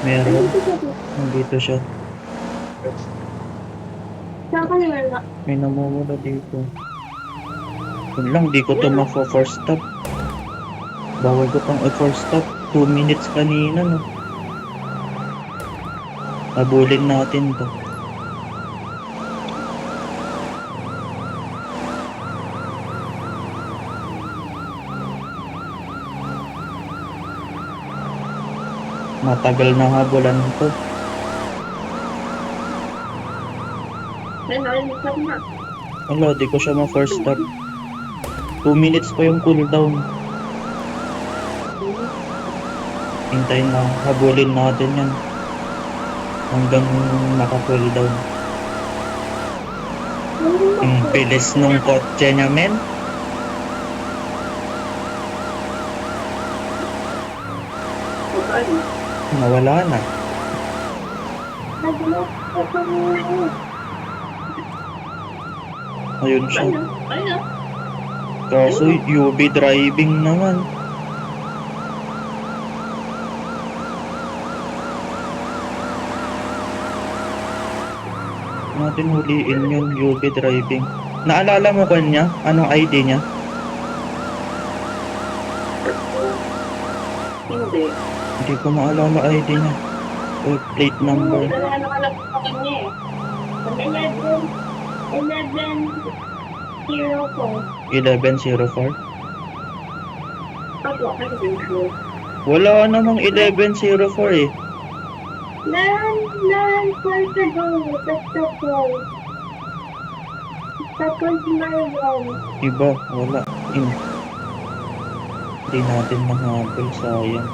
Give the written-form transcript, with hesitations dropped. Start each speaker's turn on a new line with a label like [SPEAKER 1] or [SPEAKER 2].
[SPEAKER 1] Meron.
[SPEAKER 2] Nandito siya dito.
[SPEAKER 1] Nandito siya.
[SPEAKER 2] Saan ka niwala?
[SPEAKER 1] May namumula dito. Yun lang, di ko to ma-force stop. Bawal ko pang i-force stop. 2 minutes kanina, no? Habulin natin to. Matagal na habulan to.
[SPEAKER 2] Ay, nalimutan na.
[SPEAKER 1] Wala, di ko siya ma-force stop. 2 minutes pa yung cooldown. Hintayin na, habulin natin yan. Hanggang maka-cooldown. Ang bilis nung kotse niya, men. Nawala na. Ayun siya.
[SPEAKER 2] Ano?
[SPEAKER 1] Kaso UV driving naman. Natin huliin yun, UV driving. Naalala mo kanya? Anong ID niya?
[SPEAKER 2] Hindi.
[SPEAKER 1] Hindi ko maalala ID niya. O plate number.
[SPEAKER 2] Ano ka lang sa kanya eh.
[SPEAKER 1] 1104.
[SPEAKER 2] Ako, ako.
[SPEAKER 1] Wala namang 1104 eh.
[SPEAKER 2] Nan, portable. Tapos mayroon.
[SPEAKER 1] Iba, wala. Hindi natin mahabol, sayang.